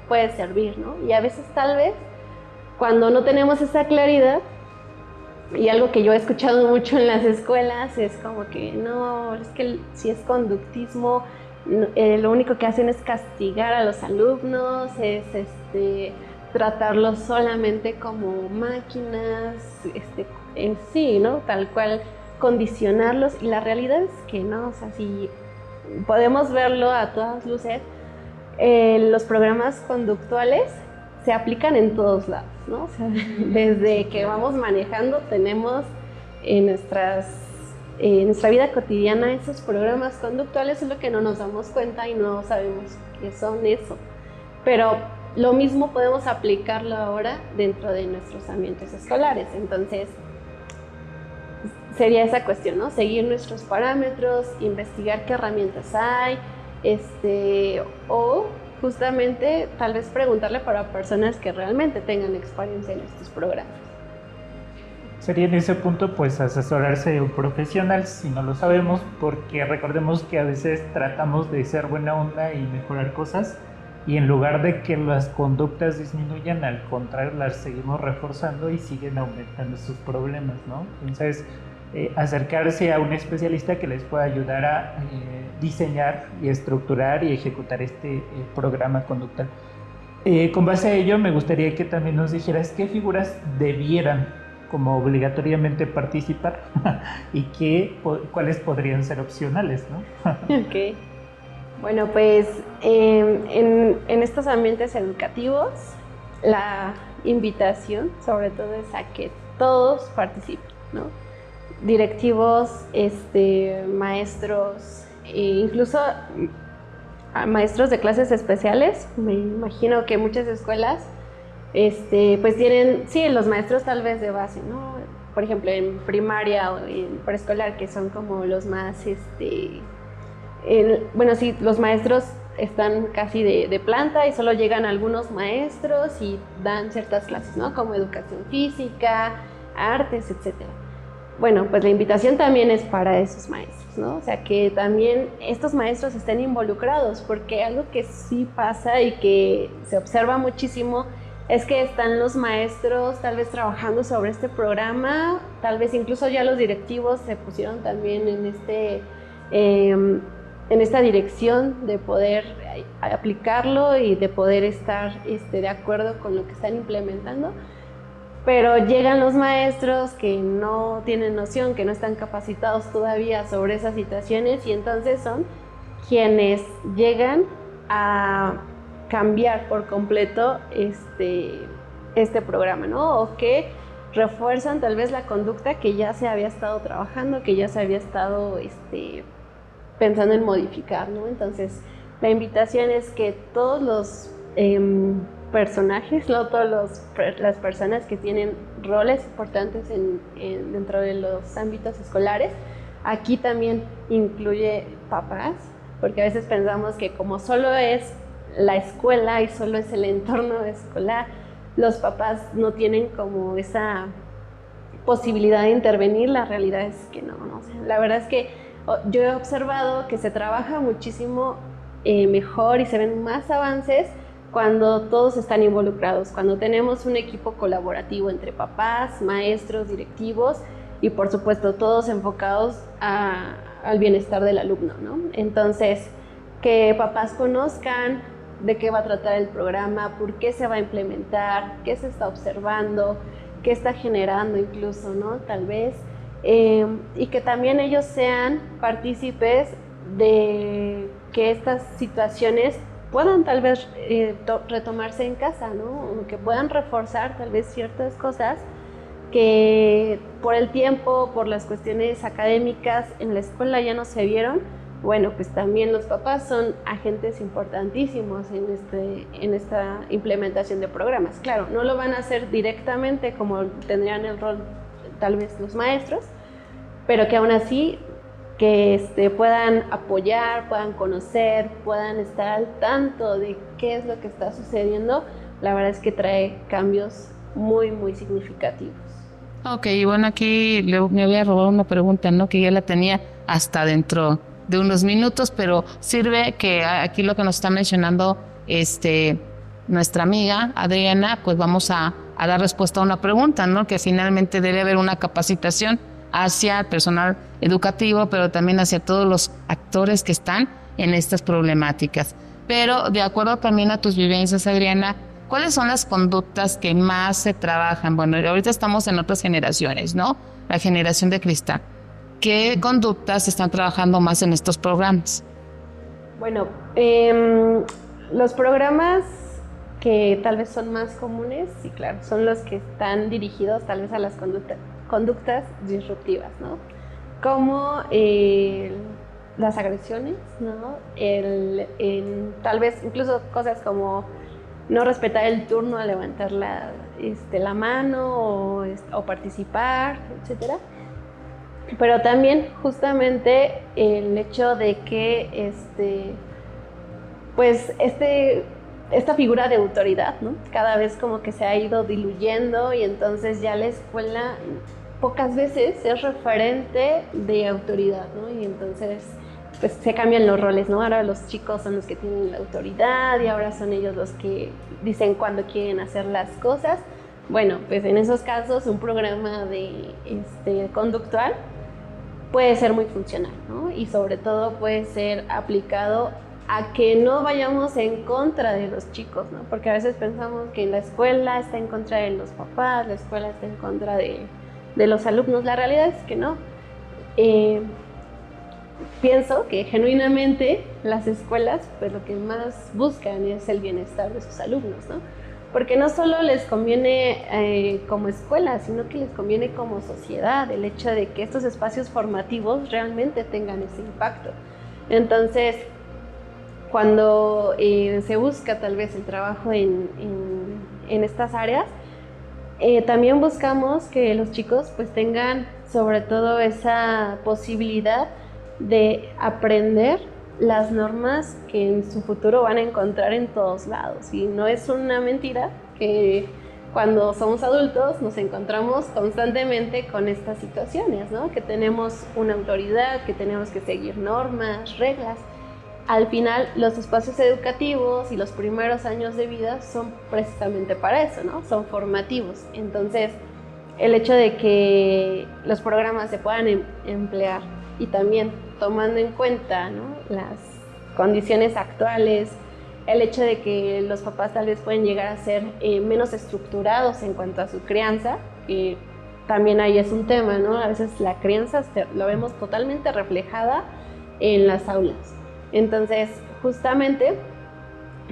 C: puede servir, ¿no? Y a veces tal vez cuando no tenemos esa claridad, y algo que yo he escuchado mucho en las escuelas es como que no, es que si es conductismo, lo único que hacen es castigar a los alumnos, es tratarlos solamente como máquinas, en sí, ¿no? Tal cual condicionarlos, y la realidad es que no, o sea, si podemos verlo a todas luces, los programas conductuales se aplican en todos lados, ¿no? O sea, desde que vamos manejando tenemos en nuestra vida cotidiana esos programas conductuales, es lo que no nos damos cuenta y no sabemos qué son eso. Pero lo mismo podemos aplicarlo ahora dentro de nuestros ambientes escolares. Entonces, sería esa cuestión, ¿no? Seguir nuestros parámetros, investigar qué herramientas hay, o justamente tal vez preguntarle para personas que realmente tengan experiencia en estos programas.
B: Sería en ese punto pues asesorarse de un profesional si no lo sabemos, porque recordemos que a veces tratamos de ser buena onda y mejorar cosas, y en lugar de que las conductas disminuyan, al contrario, las seguimos reforzando y siguen aumentando sus problemas, ¿no? Entonces, acercarse a un especialista que les pueda ayudar a diseñar y estructurar y ejecutar este programa conductual. Con base a ello, me gustaría que también nos dijeras qué figuras debieran como obligatoriamente participar y cuáles podrían ser opcionales, ¿no?
C: Ok. Bueno, pues en estos ambientes educativos la invitación sobre todo es a que todos participen, ¿no? Directivos, maestros, incluso maestros de clases especiales. Me imagino que muchas escuelas pues tienen, sí, los maestros tal vez de base, ¿no? Por ejemplo, en primaria o en preescolar, que son como los más, bueno, sí, los maestros están casi de planta y solo llegan algunos maestros y dan ciertas clases, ¿no? Como educación física, artes, etcétera. Bueno, pues la invitación también es para esos maestros, ¿no? O sea, que también estos maestros estén involucrados, porque algo que sí pasa y que se observa muchísimo es que están los maestros tal vez trabajando sobre este programa, tal vez incluso ya los directivos se pusieron también en esta dirección de poder aplicarlo y de poder estar de acuerdo con lo que están implementando. Pero llegan los maestros que no tienen noción, que no están capacitados todavía sobre esas situaciones, y entonces son quienes llegan a cambiar por completo este programa, ¿no? O que refuerzan tal vez la conducta que ya se había estado trabajando, que ya se había estado pensando en modificar, ¿no? Entonces, la invitación es que todos los personajes, no todas las personas que tienen roles importantes dentro de los ámbitos escolares, aquí también incluye papás, porque a veces pensamos que como solo es la escuela y solo es el entorno escolar, los papás no tienen como esa posibilidad de intervenir, la realidad es que no, ¿no? O sea, la verdad es que yo he observado que se trabaja muchísimo mejor y se ven más avances cuando todos están involucrados, cuando tenemos un equipo colaborativo entre papás, maestros, directivos y por supuesto todos enfocados al bienestar del alumno, ¿no? Entonces, que papás conozcan de qué va a tratar el programa, por qué se va a implementar, qué se está observando, qué está generando incluso, ¿no? Tal vez, y que también ellos sean partícipes de que estas situaciones puedan tal vez retomarse en casa, ¿no? O que puedan reforzar tal vez ciertas cosas que por el tiempo, por las cuestiones académicas en la escuela ya no se vieron. Bueno, pues también los papás son agentes importantísimos en esta implementación de programas. Claro, no lo van a hacer directamente como tendrían el rol tal vez los maestros, pero que aún así que puedan apoyar, puedan conocer, puedan estar al tanto de qué es lo que está sucediendo. La verdad es que trae cambios muy, muy significativos.
A: Ok, bueno, aquí me voy a robar una pregunta, ¿no? Que ya la tenía hasta dentro de unos minutos, pero sirve que aquí lo que nos está mencionando nuestra amiga Adriana, pues vamos a dar respuesta a una pregunta, ¿no? Que finalmente debe haber una capacitación hacia el personal educativo, pero también hacia todos los actores que están en estas problemáticas. Pero de acuerdo también a tus vivencias, Adriana, ¿cuáles son las conductas que más se trabajan? Bueno, ahorita estamos en otras generaciones, ¿no? La generación de cristal. ¿Qué conductas se están trabajando más en estos programas?
C: Bueno, los programas que tal vez son más comunes, sí, claro, son los que están dirigidos tal vez a las conductas disruptivas, ¿no? Como las agresiones, ¿no? Tal vez incluso cosas como no respetar el turno al levantar la mano o participar, etcétera. Pero también justamente el hecho de que esta figura de autoridad, ¿no? Cada vez como que se ha ido diluyendo y entonces ya la escuela pocas veces es referente de autoridad, ¿no? Y entonces pues se cambian los roles, ¿no? Ahora los chicos son los que tienen la autoridad y ahora son ellos los que dicen cuándo quieren hacer las cosas. Bueno, pues en esos casos un programa de conductual puede ser muy funcional, ¿no? Y sobre todo puede ser aplicado a que no vayamos en contra de los chicos, ¿no? Porque a veces pensamos que la escuela está en contra de los papás, la escuela está en contra de los alumnos. La realidad es que no. Pienso que genuinamente las escuelas pues lo que más buscan es el bienestar de sus alumnos, ¿no? Porque no solo les conviene como escuela, sino que les conviene como sociedad el hecho de que estos espacios formativos realmente tengan ese impacto. Entonces, cuando se busca tal vez el trabajo en estas áreas, también buscamos que los chicos pues tengan sobre todo esa posibilidad de aprender las normas que en su futuro van a encontrar en todos lados. Y no es una mentira que cuando somos adultos nos encontramos constantemente con estas situaciones, ¿no? Que tenemos una autoridad, que tenemos que seguir normas, reglas. Al final, los espacios educativos y los primeros años de vida son precisamente para eso, ¿no? Son formativos. Entonces, el hecho de que los programas se puedan emplear y también tomando en cuenta, ¿no?, las condiciones actuales, el hecho de que los papás tal vez pueden llegar a ser menos estructurados en cuanto a su crianza, que también ahí es un tema, ¿no? A veces la crianza lo vemos totalmente reflejada en las aulas. Entonces, justamente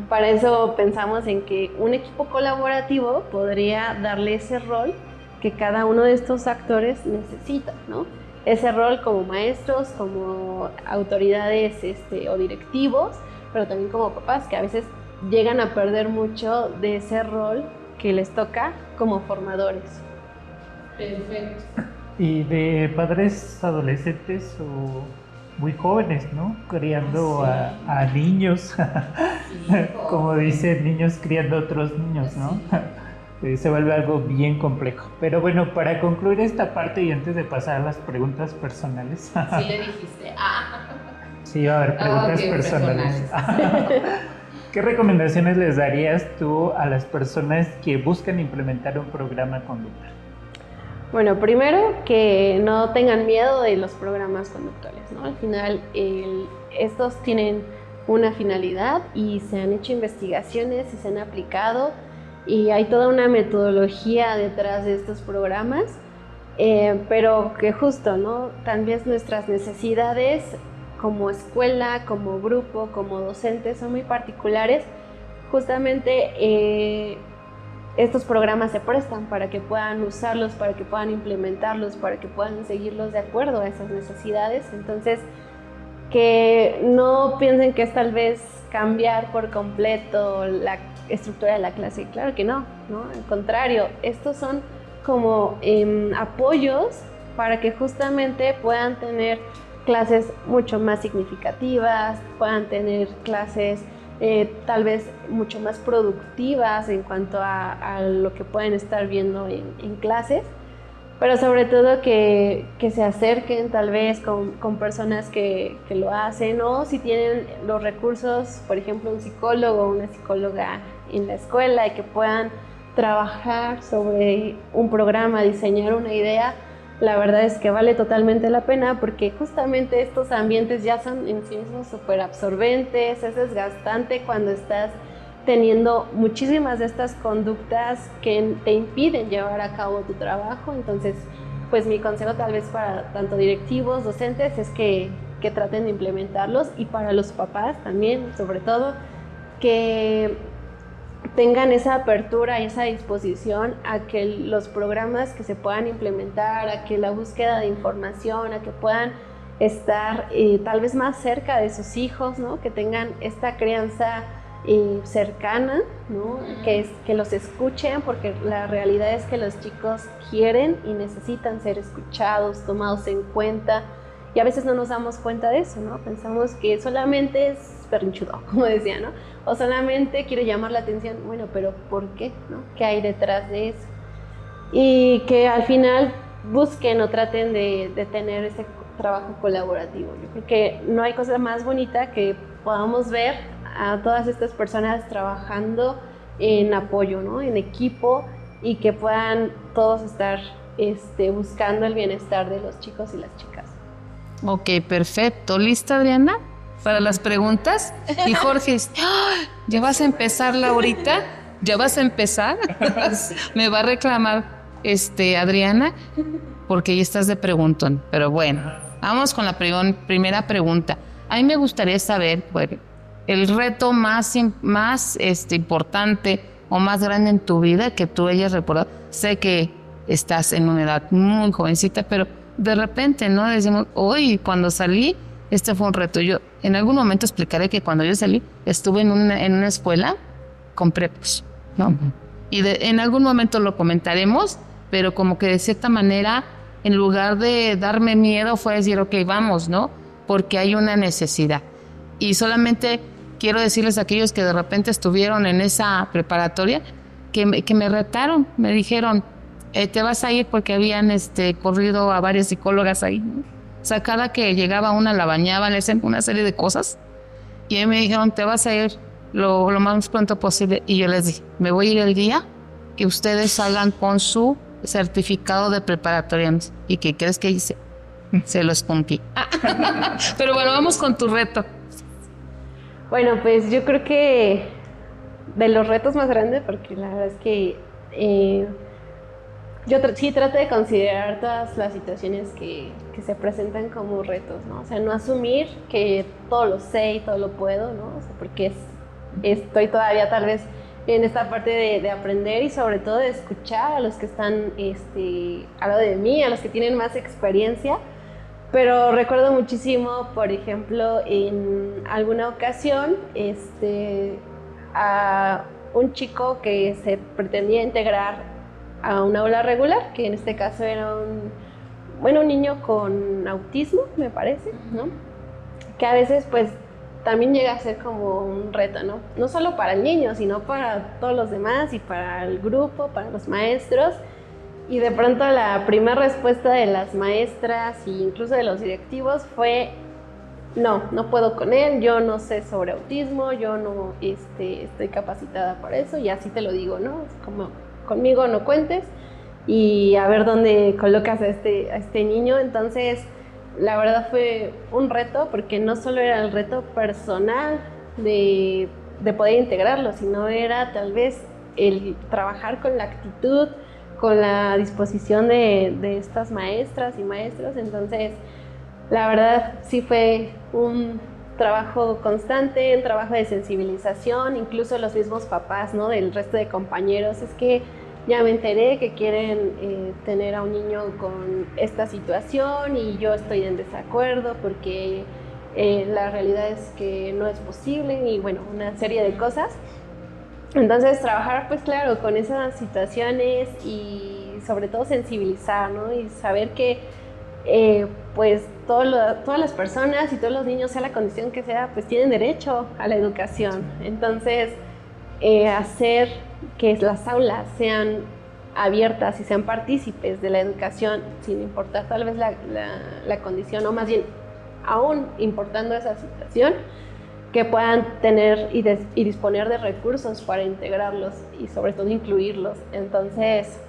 C: para eso pensamos en que un equipo colaborativo podría darle ese rol que cada uno de estos actores necesita, ¿no? Ese rol como maestros, como autoridades o directivos, pero también como papás, que a veces llegan a perder mucho de ese rol que les toca como formadores.
A: Perfecto.
B: ¿Y de padres adolescentes o muy jóvenes, ¿no? Criando a niños, como dicen, niños criando a otros niños, ¿no? Se vuelve algo bien complejo. Pero bueno, para concluir esta parte y antes de pasar a las preguntas personales.
A: Sí le dijiste.
B: Sí, va a haber preguntas personales. ¿Qué recomendaciones les darías tú a las personas que buscan implementar un programa conductual?
C: Bueno, primero que no tengan miedo de los programas conductuales, ¿no? Al final estos tienen una finalidad y se han hecho investigaciones y se han aplicado y hay toda una metodología detrás de estos programas, pero que justo, ¿no? Tal vez nuestras necesidades como escuela, como grupo, como docentes son muy particulares. Justamente estos programas se prestan para que puedan usarlos, para que puedan implementarlos, para que puedan seguirlos de acuerdo a esas necesidades. Entonces, que no piensen que es tal vez cambiar por completo la estructura de la clase. Claro que no, ¿no? Al contrario, estos son como apoyos para que justamente puedan tener clases mucho más significativas, puedan tener clases tal vez mucho más productivas en cuanto a lo que pueden estar viendo en clases, pero sobre todo que se acerquen tal vez con personas que lo hacen, o si tienen los recursos, por ejemplo, un psicólogo o una psicóloga en la escuela, y que puedan trabajar sobre un programa, diseñar una idea. La verdad es que vale totalmente la pena, porque justamente estos ambientes ya son en sí mismos súper absorbentes, es desgastante cuando estás teniendo muchísimas de estas conductas que te impiden llevar a cabo tu trabajo. Entonces, pues mi consejo tal vez para tanto directivos, docentes, es que traten de implementarlos, y para los papás también, sobre todo, que tengan esa apertura y esa disposición a que los programas que se puedan implementar, a que la búsqueda de información, a que puedan estar tal vez más cerca de sus hijos, ¿no? Que tengan esta crianza cercana, ¿no? Que los escuchen, porque la realidad es que los chicos quieren y necesitan ser escuchados, tomados en cuenta, y a veces no nos damos cuenta de eso, ¿no? Pensamos que solamente es berrinchudo, como decía, ¿no? O solamente quiere llamar la atención. Bueno, pero ¿por qué? ¿No? ¿Qué hay detrás de eso? Y que al final busquen o traten de tener ese trabajo colaborativo. Yo creo que no hay cosa más bonita que podamos ver a todas estas personas trabajando en apoyo, ¿no? En equipo, y que puedan todos estar buscando el bienestar de los chicos y las chicas.
A: Ok, perfecto. ¿Lista, Adriana, para las preguntas? Y Jorge, ¿ya vas a empezar, Laurita? ¿Ya vas a empezar? Me va a reclamar Adriana, porque ya estás de preguntón. Pero bueno, vamos con la primera pregunta. A mí me gustaría saber, bueno, el reto más importante o más grande en tu vida que tú hayas recordado. Sé que estás en una edad muy jovencita, pero de repente, ¿no? Decimos, hoy cuando salí, fue un reto. Yo en algún momento explicaré que cuando yo salí, estuve en una escuela con prepos, ¿no? Y en algún momento lo comentaremos, pero como que de cierta manera, en lugar de darme miedo, fue decir, ok, vamos, ¿no? Porque hay una necesidad. Y solamente quiero decirles a aquellos que de repente estuvieron en esa preparatoria, que me retaron, me dijeron, te vas a ir, porque habían corrido a varias psicólogas ahí, ¿no? O sea, cada que llegaba una la bañaban, le hacían una serie de cosas, y me dijeron, te vas a ir lo más pronto posible. Y yo les dije, me voy a ir el día que ustedes salgan con su certificado de preparatorianos. ¿Y qué crees que hice? Se los cumplí. Pero bueno, vamos con tu reto.
C: Bueno, pues yo creo que de los retos más grandes, porque la verdad es que yo sí trato de considerar todas las situaciones que se presentan como retos, ¿no? O sea, no asumir que todo lo sé y todo lo puedo, ¿no? O sea, porque estoy todavía tal vez en esta parte de aprender, y sobre todo de escuchar a los que están al lado de mí, a los que tienen más experiencia. Pero recuerdo muchísimo, por ejemplo, en alguna ocasión, a un chico que se pretendía integrar a una aula regular, que en este caso era un niño con autismo, me parece, ¿no? que a veces pues también llega a ser como un reto, ¿no? No solo para el niño, sino para todos los demás y para el grupo, para los maestros. Y de pronto la primera respuesta de las maestras e incluso de los directivos fue: no puedo con él, yo no sé sobre autismo, yo no estoy capacitada para eso, y así te lo digo, ¿no? Es como, conmigo no cuentes, y a ver dónde colocas a este niño. Entonces, la verdad fue un reto, porque no solo era el reto personal de poder integrarlo, sino era tal vez el trabajar con la actitud, con la disposición de estas maestras y maestros. Entonces, la verdad sí fue un trabajo constante, un trabajo de sensibilización, incluso los mismos papás, ¿no?, del resto de compañeros. Es que ya me enteré que quieren tener a un niño con esta situación y yo estoy en desacuerdo porque la realidad es que no es posible, y bueno, una serie de cosas. Entonces, trabajar, pues claro, con esas situaciones y sobre todo sensibilizar, ¿no? Y saber que pues todas las personas y todos los niños, sea la condición que sea, pues tienen derecho a la educación. Entonces, hacer que las aulas sean abiertas y sean partícipes de la educación, sin importar tal vez la condición, o más bien, aún importando esa situación, que puedan tener y disponer de recursos para integrarlos y sobre todo incluirlos. Entonces,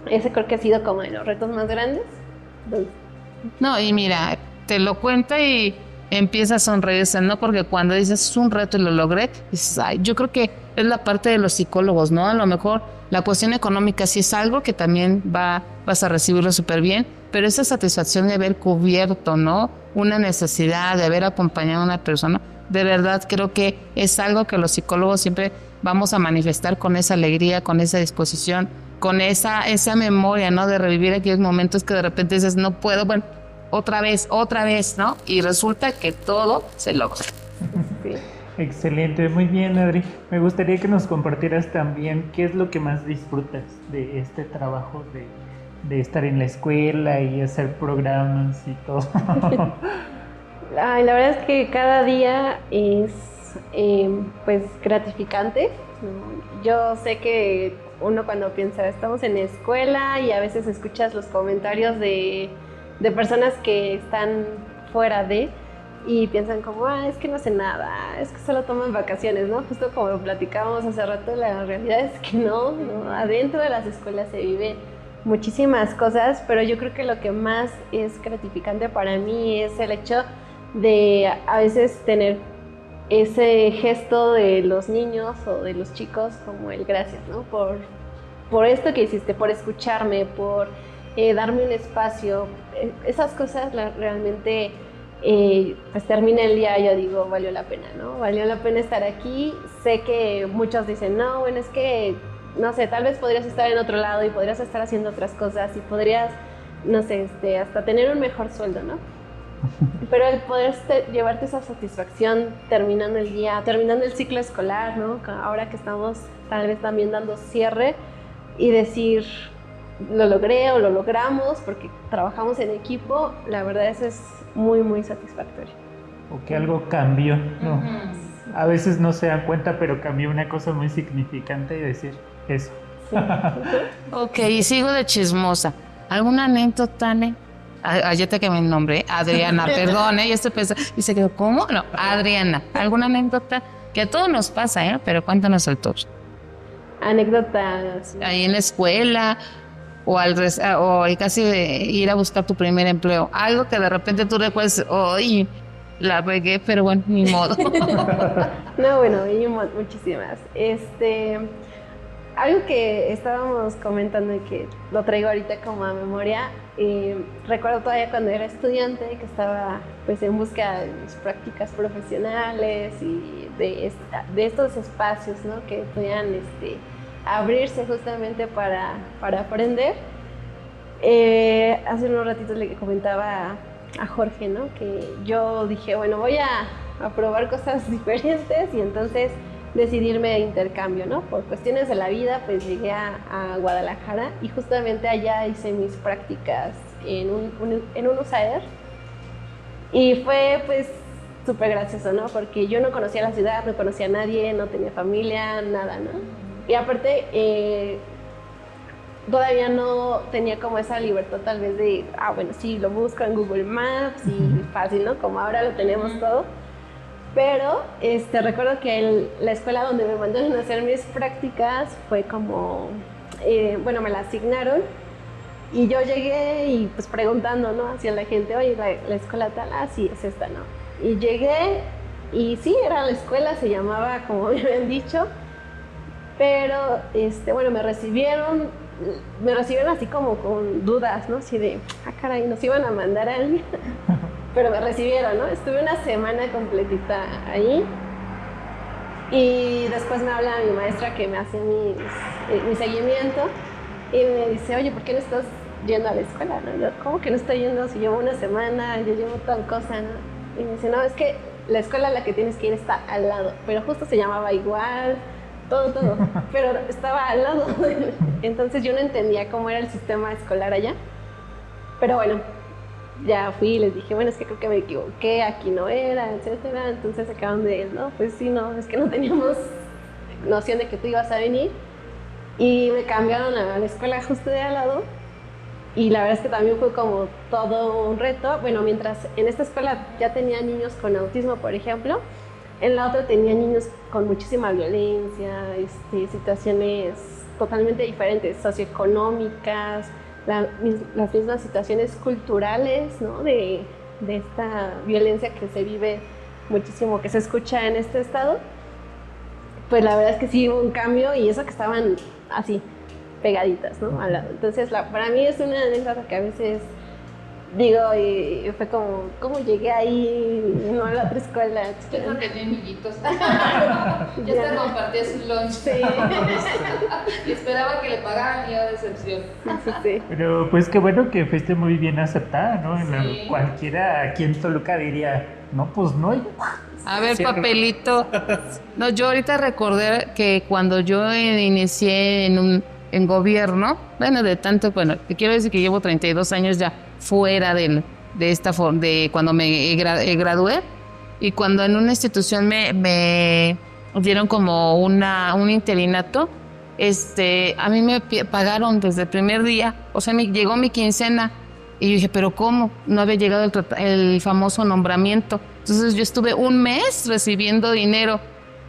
C: ese creo que ha sido como de los retos más grandes.
A: No, y mira, te lo cuenta y empieza a sonreírse, ¿no? Porque cuando dices es un reto y lo logré, dices, ay, yo creo que es la parte de los psicólogos, ¿no? A lo mejor la cuestión económica sí es algo que también vas a recibirlo súper bien, pero esa satisfacción de haber cubierto, ¿no?, una necesidad, de haber acompañado a una persona, de verdad creo que es algo que los psicólogos siempre vamos a manifestar con esa alegría, con esa disposición, con esa memoria, ¿no?, de revivir aquellos momentos que de repente dices, no puedo, bueno, otra vez, ¿no? Y resulta que todo se logra.
C: Sí.
B: Excelente, muy bien, Adri. Me gustaría que nos compartieras también qué es lo que más disfrutas de este trabajo de estar en la escuela y hacer programas y todo.
C: Ay, la verdad es que cada día es pues gratificante. Yo sé que uno cuando piensa, estamos en la escuela, y a veces escuchas los comentarios de personas que están fuera y piensan como, es que no sé nada, es que solo toman vacaciones, ¿no? Justo como platicábamos hace rato, la realidad es que no, adentro de las escuelas se vive muchísimas cosas, pero yo creo que lo que más es gratificante para mí es el hecho de a veces tener ese gesto de los niños o de los chicos, como el gracias, ¿no? Por esto que hiciste, por escucharme, por darme un espacio. Esas cosas realmente, pues termina el día, yo digo, valió la pena, ¿no? Valió la pena estar aquí. Sé que muchos dicen, no, bueno, es que, no sé, tal vez podrías estar en otro lado y podrías estar haciendo otras cosas y podrías, no sé, hasta tener un mejor sueldo, ¿no? Pero el poder llevarte esa satisfacción terminando el día, terminando el ciclo escolar, ¿no? Ahora que estamos tal vez también dando cierre, y decir, lo logré o lo logramos porque trabajamos en equipo, la verdad eso es muy, muy satisfactorio.
B: O que algo cambió, ¿no? A veces no se dan cuenta, pero cambió una cosa muy significante, y decir eso.
C: Sí.
A: Ok, y sigo de chismosa. ¿Alguna anécdota, Tane? Ya te cambié el nombre, Adriana, perdón, ya estoy pensando, y se quedó, ¿cómo? No, Adriana, ¿alguna anécdota? Que a todos nos pasa, pero cuéntanos el top.
C: Anécdotas.
A: Ahí en la escuela, o casi de ir a buscar tu primer empleo, algo que de repente tú recuerdas, hoy la regué, pero bueno, ni modo.
C: No, bueno, hay muchísimas. Algo que estábamos comentando y que lo traigo ahorita como a memoria, recuerdo todavía cuando era estudiante que estaba pues en busca de mis prácticas profesionales y de estos espacios, ¿no?, que podían abrirse justamente para aprender. Hace unos ratitos le comentaba a Jorge, ¿no?, que yo dije, bueno, voy a probar cosas diferentes, y entonces decidirme de intercambio, ¿no? Por cuestiones de la vida, pues llegué a Guadalajara, y justamente allá hice mis prácticas en un USAER, y fue pues súper gracioso, ¿no? Porque yo no conocía la ciudad, no conocía a nadie, no tenía familia, nada, ¿no? Y aparte, todavía no tenía como esa libertad tal vez de, bueno, sí, lo busco en Google Maps y fácil, ¿no? Como ahora lo tenemos todo. Pero recuerdo que la escuela donde me mandaron a hacer mis prácticas fue como, bueno, me la asignaron y yo llegué y pues preguntando, ¿no? Hacia la gente, oye, la escuela tal, sí, es esta, ¿no? Y llegué y sí, era la escuela, se llamaba como me habían dicho, pero, bueno, me recibieron así como con dudas, ¿no? Así de, caray, nos iban a mandar a alguien. Pero me recibieron, ¿no? Estuve una semana completita ahí y después me habla mi maestra que me hace mi seguimiento y me dice, oye, ¿por qué no estás yendo a la escuela? ¿No? Yo, ¿cómo que no estoy yendo si llevo una semana, yo llevo tal cosa, ¿no? Y me dice, no, es que la escuela a la que tienes que ir está al lado, pero justo se llamaba igual, todo, pero estaba al lado. Entonces yo no entendía cómo era el sistema escolar allá, pero bueno, ya fui y les dije, bueno, es que creo que me equivoqué, aquí no era, etcétera. Entonces acaban de, no, pues sí, no, es que no teníamos noción de que tú ibas a venir. Y me cambiaron a la escuela justo de al lado. Y la verdad es que también fue como todo un reto. Bueno, mientras en esta escuela ya tenía niños con autismo, por ejemplo, en la otra tenía niños con muchísima violencia, situaciones totalmente diferentes, socioeconómicas, las mismas situaciones culturales, ¿no? de esta violencia que se vive muchísimo, que se escucha en este estado. Pues la verdad es que sí hubo un cambio y eso que estaban así pegaditas, ¿no? Al lado. Entonces para mí es una anécdota que a veces digo, y fue como, ¿cómo llegué ahí, no a la otra escuela?
A: Yo creo que tenía amiguitos. Yo te compartía su lunch. Sí. Y esperaba que le pagaran y yo decepción.
C: Sí.
B: Pero pues qué bueno que fuiste muy bien aceptada, ¿no? Sí. Cualquiera aquí en Toluca diría, no, pues no.
A: A ver, papelito. No, yo ahorita recordé que cuando yo inicié en gobierno, bueno, te quiero decir que llevo 32 años ya fuera de cuando me gradué, y cuando en una institución me dieron como un interinato, a mí me pagaron desde el primer día, o sea, me llegó mi quincena, y yo dije, ¿pero cómo? No había llegado el famoso nombramiento. Entonces yo estuve un mes recibiendo dinero,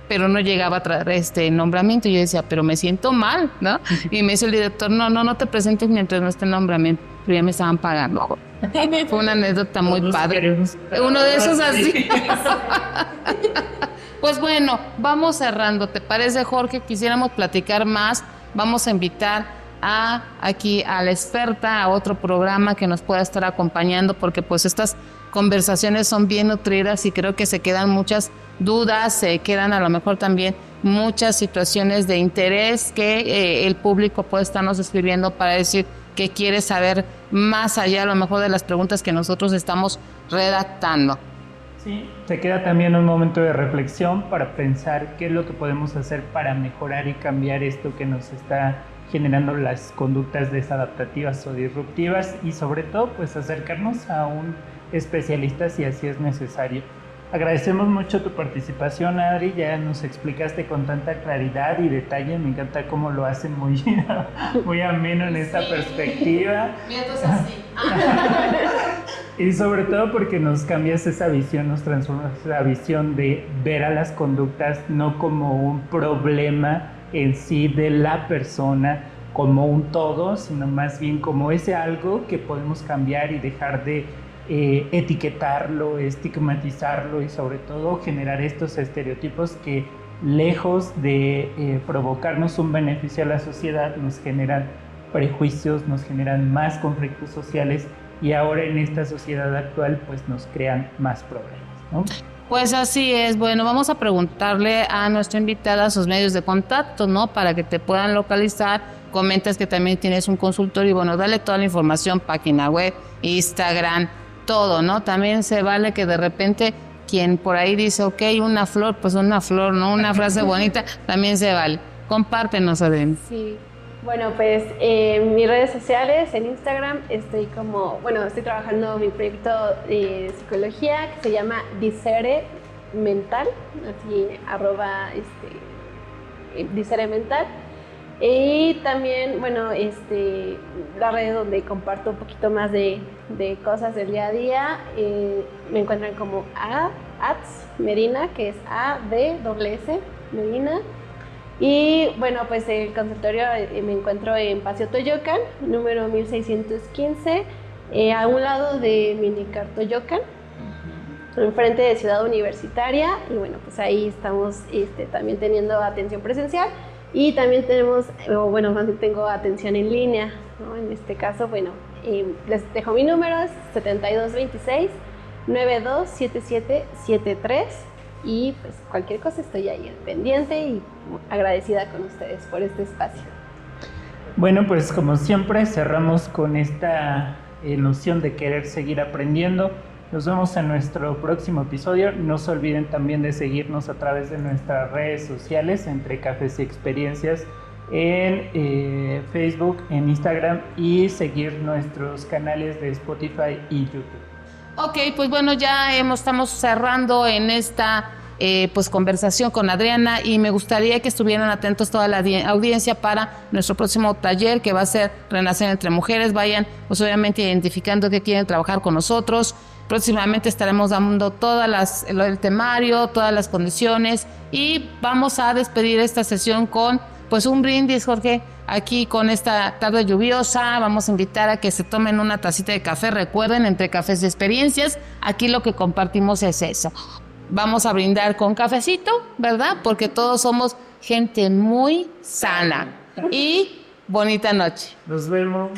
A: pero no llegaba a traer nombramiento. Y yo decía, pero me siento mal, ¿no? Y me dice el director, no te presentes mientras no esté el nombramiento. Pero ya me estaban pagando. Fue una anécdota muy padre. Uno de esos así. Pues bueno, vamos cerrando. ¿Te parece, Jorge? Quisiéramos platicar más. Vamos a invitar aquí a la experta a otro programa que nos pueda estar acompañando, porque pues estas conversaciones son bien nutridas y creo que se quedan muchas dudas, se quedan a lo mejor también muchas situaciones de interés que el público puede estarnos escribiendo para decir que quiere saber más allá a lo mejor de las preguntas que nosotros estamos redactando.
B: Sí, te queda también un momento de reflexión para pensar qué es lo que podemos hacer para mejorar y cambiar esto que nos está generando las conductas desadaptativas o disruptivas, y sobre todo pues acercarnos a un especialista si así es necesario. Agradecemos mucho tu participación, Adri, ya nos explicaste con tanta claridad y detalle, me encanta cómo lo hacen muy ameno en esta perspectiva.
A: Mientos así.
B: Y sobre todo porque nos cambias esa visión, nos transformas esa visión de ver a las conductas no como un problema en sí de la persona, como un todo, sino más bien como ese algo que podemos cambiar y dejar de etiquetarlo, estigmatizarlo y sobre todo generar estos estereotipos que lejos de provocarnos un beneficio a la sociedad nos generan prejuicios, nos generan más conflictos sociales y ahora en esta sociedad actual pues nos crean más problemas, ¿no?
A: Pues así es. Bueno, vamos a preguntarle a nuestra invitada sus medios de contacto, ¿no? Para que te puedan localizar. Comentas que también tienes un consultorio y bueno, dale toda la información, página web, Instagram, todo, ¿no? También se vale que de repente quien por ahí dice, ok, una flor, pues una flor, ¿no? Una frase bonita, también se vale. Compártenos, Adrián.
C: Sí, Bueno, pues en mis redes sociales, en Instagram, estoy trabajando mi proyecto de psicología que se llama Discere Mental, así @Discere Mental. Y también, la red donde comparto un poquito más de cosas del día a día, me encuentran como @Ats Medina, que es ADSS Medina. Y bueno, pues el consultorio me encuentro en Paseo Toyocan, número 1615, a un lado de Minicar Toyocan, enfrente de Ciudad Universitaria. Y bueno, pues ahí estamos también teniendo atención presencial y también tengo atención en línea, ¿no? En este caso, les dejo mi número, es 7226-927773. Y pues cualquier cosa estoy ahí al pendiente y agradecida con ustedes por este espacio.
B: Bueno, pues como siempre cerramos con esta noción de querer seguir aprendiendo. Nos vemos en nuestro próximo episodio. No se olviden también de seguirnos a través de nuestras redes sociales, Entre Cafés y Experiencias, en Facebook, en Instagram, y seguir nuestros canales de Spotify y YouTube.
A: Ok, pues bueno, ya estamos cerrando en esta conversación con Adriana, y me gustaría que estuvieran atentos toda la audiencia para nuestro próximo taller, que va a ser Renacer entre Mujeres. Vayan, pues obviamente identificando que quieren trabajar con nosotros. Próximamente estaremos dando el temario, todas las condiciones, y vamos a despedir esta sesión con pues un brindis, Jorge, aquí con esta tarde lluviosa. Vamos a invitar a que se tomen una tacita de café. Recuerden, Entre Cafés y Experiencias, aquí lo que compartimos es eso. Vamos a brindar con cafecito, ¿verdad? Porque todos somos gente muy sana. Y bonita noche.
B: Nos vemos.